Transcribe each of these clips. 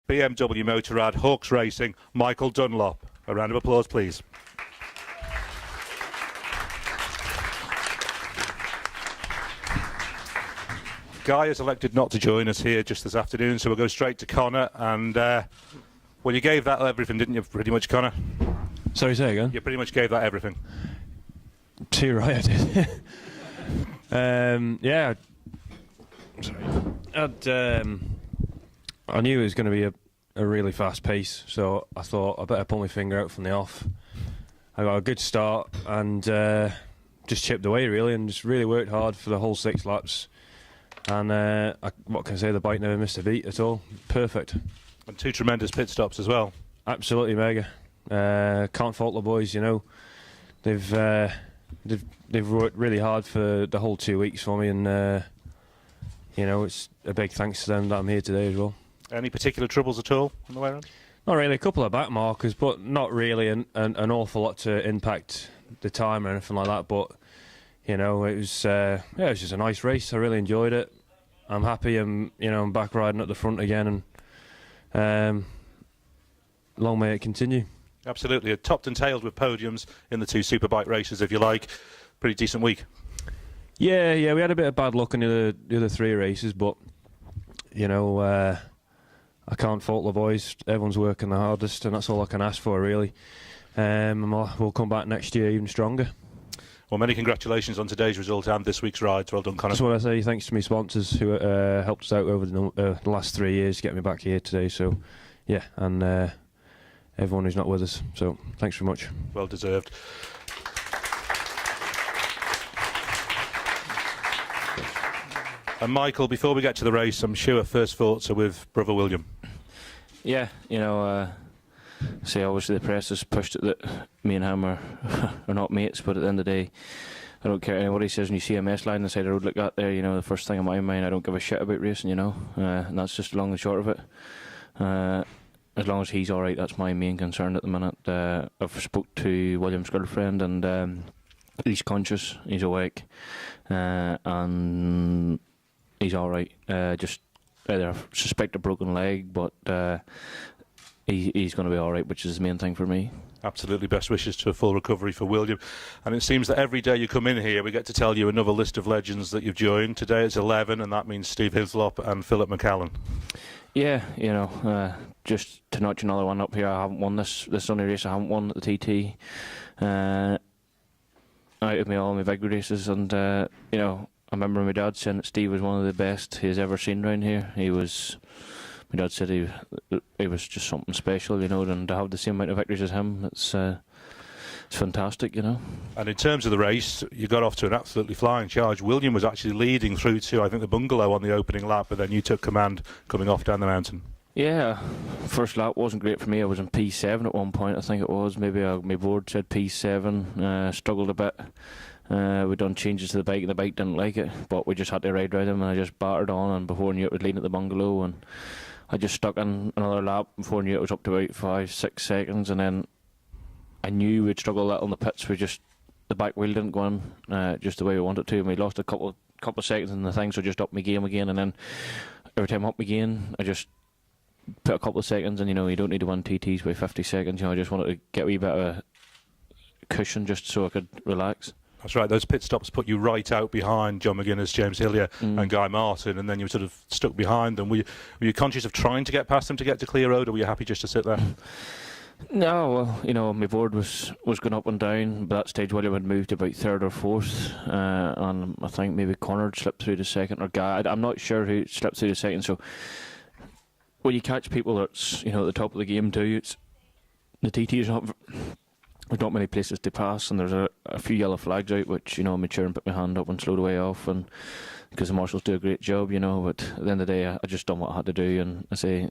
BMW Motorrad Hawks Racing, Michael Dunlop. A round of applause, please. Guy has elected not to join us here just this afternoon, so we'll go straight to Connor. And well, you gave that everything, didn't you? Pretty much, Connor. Sorry, say again. You pretty much gave that everything. Too right, I did. Yeah. Sorry. I knew it was going to be a really fast pace, so I thought I better pull my finger out from the off. I got a good start and just chipped away really, and just really worked hard for the whole 6 laps. And what can I say? The bike never missed a beat at all. Perfect. And 2 tremendous pit stops as well. Absolutely mega. Can't fault the boys. You know, they've worked really hard for the whole 2 weeks for me, and you know, it's a big thanks to them that I'm here today as well. Any particular troubles at all on the way around? Not really. A couple of back markers, but not really an awful lot to impact the time or anything like that. But you know, it was just a nice race. I really enjoyed it. I'm happy. I'm back riding at the front again, and long may it continue. Absolutely. It topped and tailed with podiums in the 2 superbike races, if you like. Pretty decent week. Yeah. We had a bit of bad luck in the other 3 races, but you know, I can't fault the boys. Everyone's working the hardest, and that's all I can ask for, really. And we'll come back next year even stronger. Well, many congratulations on today's result and this week's rides. Well done, Connor. That's what I say. Thanks to my sponsors who helped us out over the last 3 years to get me back here today. So, yeah, and everyone who's not with us. So, thanks very much. Well deserved. And Michael, before we get to the race, I'm sure first thoughts are with brother William. Yeah, you know, say obviously the press has pushed it that me and him are not mates, but at the end of the day, I don't care what he says. When you see a mess line on the side of the road like that there, you know, the first thing in my mind, I don't give a shit about racing, you know, and that's just long and short of it. As long as he's alright, that's my main concern at the minute. I've spoke to William's girlfriend, and he's conscious, he's awake, and he's alright. Just either suspect a broken leg, but he's going to be alright, which is the main thing for me. Absolutely, best wishes to a full recovery for William. And it seems that every day you come in here we get to tell you another list of legends that you've joined. Today it's 11, and that means Steve Hislop and Philip McCallan. Yeah, you know, just to notch another one up here, I haven't won this only race I haven't won at the TT. Out of all my big races, and you know, I remember my dad saying that Steve was one of the best he's ever seen round here. My dad said he was just something special, you know, and to have the same amount of victories as him, it's fantastic, you know. And in terms of the race, you got off to an absolutely flying charge. William was actually leading through to, I think, the bungalow on the opening lap, but then you took command coming off down the mountain. Yeah, first lap wasn't great for me. I was in P7 at one point, I think it was. Maybe my board said P7, struggled a bit. We done changes to the bike, and the bike didn't like it, but we just had to ride around him, and I just battered on, and before I knew it was leading at the bungalow, and I just stuck in another lap. Before I knew it was up to about 5-6 seconds, and then I knew we'd struggle a little in the pits. The back wheel didn't go in just the way we wanted to, and we lost a couple of seconds in the thing, so I just upped my game again, and then every time I upped my game, I just put a couple of seconds, and you know, you don't need to win TTs by 50 seconds, you know, I just wanted to get a wee bit of a cushion just so I could relax. That's right, those pit stops put you right out behind John McGuinness, James Hillier and Guy Martin, and then you were sort of stuck behind them. Were you conscious of trying to get past them to get to clear road, or were you happy just to sit there? No, well, you know, my board was going up and down. By that stage, William had moved to about 3rd or 4th, and I think maybe Connor had slipped through the second, or Guy. I'm not sure who slipped through the second. So when you catch people that's, you know, at the top of the game too, it's the TT's not. There's not many places to pass, and there's a few yellow flags out, which, you know, I made sure and put my hand up and slowed away off, and because the marshals do a great job, you know. But at the end of the day, I just done what I had to do, and I say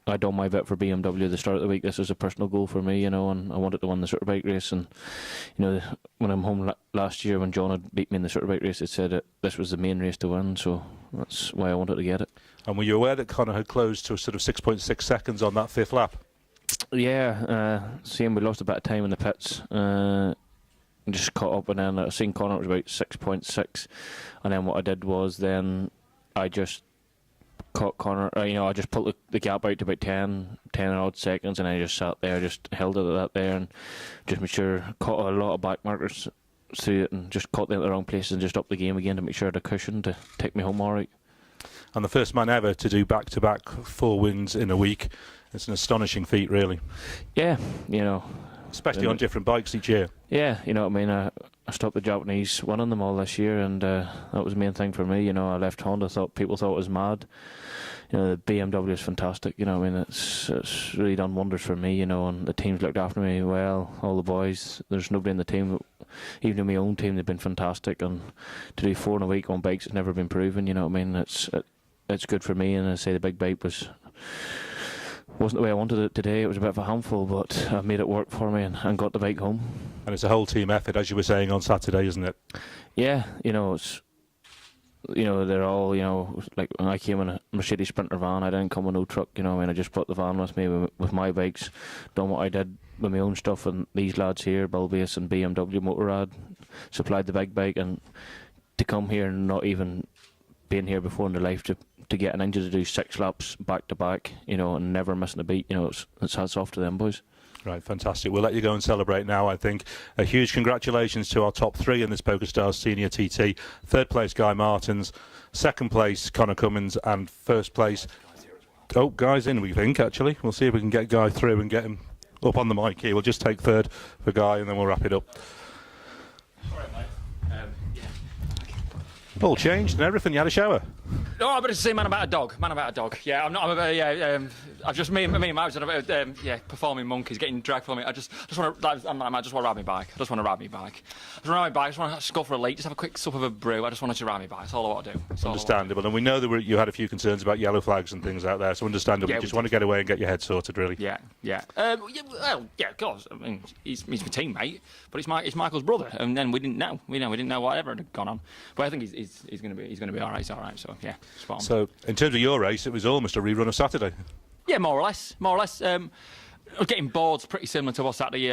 I done my bit for BMW at the start of the week. This was a personal goal for me, you know, and I wanted to win the superbike race. And you know, when I'm home last year, when John had beat me in the superbike race, it said that this was the main race to win, so that's why I wanted to get it. And were you aware that Connor had closed to a sort of 6.6 seconds on that 5th lap? Yeah, same. We lost a bit of time in the pits. Just caught up, and then I seen Connor, it was about 6.6, and then what I did was then I just caught Connor. I just put the gap out to about 10 odd seconds, and I just sat there, just held it at that there, and just made sure caught a lot of back markers through it, and just caught them at the wrong places, and just upped the game again to make sure I had a cushion to take me home all right. And the first man ever to do back-to-back 4 wins in a week. It's an astonishing feat, really. Yeah, especially on different bikes each year. Yeah, what I mean. I stopped the Japanese winning them all this year, and that was the main thing for me. I left Honda. People thought it was mad. The BMW is fantastic. I mean, it's really done wonders for me. And the team's looked after me well. All the boys. There's nobody in the team. Even in my own team, they've been fantastic. And to do 4 in a week on bikes, it's never been proven. I mean, it's good for me. And I say the big bike wasn't the way I wanted it today. It was a bit of a handful, but I made it work for me and got the bike home. And it's a whole team effort, as you were saying on Saturday, isn't it? Yeah, it's they're all like when I came in a Mercedes Sprinter van, I didn't come with no truck. I mean, I just brought the van with me with my bikes, done what I did with my own stuff, and these lads here, Bilbase and BMW Motorrad, supplied the big bike, and to come here and not even being here before in their life to get an engine to do 6 laps back to back, and never missing a beat, it's hats off to them boys. Right, fantastic. We'll let you go and celebrate now, I think. A huge congratulations to our top 3 in this Pokerstars Senior TT. 3rd place, Guy Martins. 2nd place, Connor Cummins. And 1st place... Oh, Guy's in, we think, actually. We'll see if we can get Guy through and get him up on the mic here. We'll just take 3rd for Guy and then we'll wrap it up. All right, mate. All changed and everything. You had a shower. No, but it's the same man about a dog. Yeah, I'm not. I've just me and Max about performing monkeys, getting dragged for me. I just want to. I just want to ride my bike. I just want to ride my bike. I just want to go for a late, just have a quick sup of a brew. I just wanted to ride my bike. That's all I want to do. Understandable, and we know that you had a few concerns about yellow flags and things out there. So understandable. You just want to get away and get your head sorted, really. Yeah. Of course. I mean, he's my teammate, but it's Michael's brother, and then we didn't know. We didn't know whatever had gone on. But I think he's going to be all right. He's all right. So yeah, spot on. So in terms of your race, it was almost a rerun of Saturday. Yeah, more or less. I was getting boards pretty similar to what Saturday.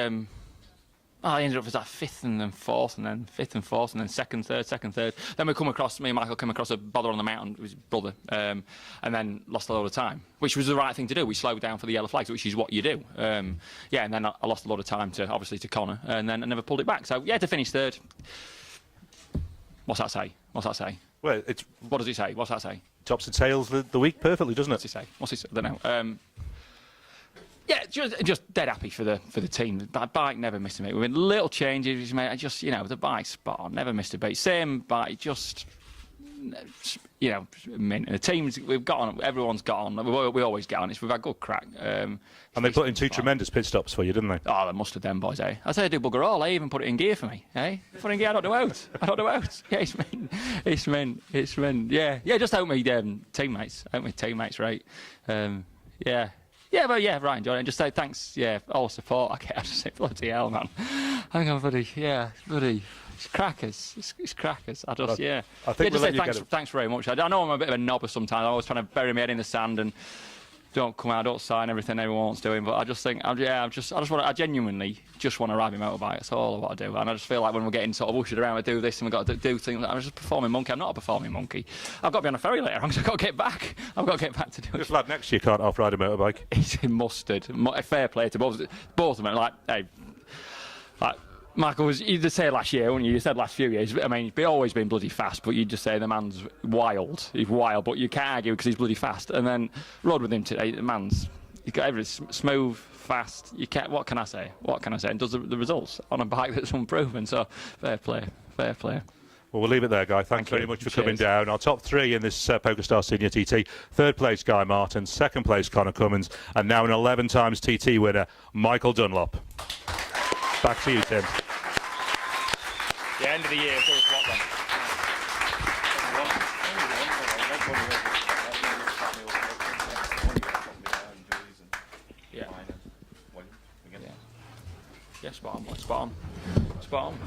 I ended up as that 5th and then 4th, and then 5th and 4th, and then 2nd, 3rd. Then me and Michael came across a bother on the mountain with his brother, and then lost a load of time, which was the right thing to do. We slowed down for the yellow flags, which is what you do. And then I lost a lot of time to Connor, and then I never pulled it back. So yeah, to finish 3rd. What's that say? Well, what does it say? What's that say? Tops and tails the week perfectly, doesn't it? What's it say? I don't know. Yeah, just dead happy for the team. The bike never missed a beat. We've been little changes, mate. The bike's spot on, never missed a beat. Same bike, just mint. The teams we've got on, everyone's got on. We always get on. We've had good crack. And they put in 2 tremendous pit stops for you, didn't they? Oh, they must have them boys, eh? I say they do bugger all. They even put it in gear for me, eh? Put it in gear. I don't know out. Yeah, it's mint. Yeah, just help me teammates. Right? Yeah, right, John. And just say thanks. Yeah, all the support I get. I just say bloody hell, man. Hang on, buddy. Yeah, buddy. It's crackers. It's crackers. I think we'll let you get it. Thanks very much. I know I'm a bit of a knobber sometimes. I'm always trying to bury my head in the sand and don't come out, don't sign everything everyone's doing. But I just think, I genuinely just want to ride my motorbike. That's all I want to do. And I just feel like when we're getting sort of ushered around, we do this and we've got to do things. I'm just a performing monkey. I'm not a performing monkey. I've got to be on a ferry later on because I've got to get back. To do it. This lad next to you can't half-ride a motorbike. He's mustard. Fair play to both of them. Michael you did say last year, wouldn't you? You said last few years. I mean, he's always been bloody fast, but you just say the man's wild. He's wild, but you can't argue because he's bloody fast. And then rode with him today. The man's he's got everything smooth, fast. You can't. What can I say? And does the results on a bike that's unproven. So fair play. Well, we'll leave it there, Guy. Thanks very much for coming down. Our top 3 in this Pokerstars Senior TT. 3rd place, Guy Martin. 2nd place, Connor Cummins. And now an 11 times TT winner, Michael Dunlop. Back to you, Tim. Yeah, end of the year, so it's what then? Yeah, spot on.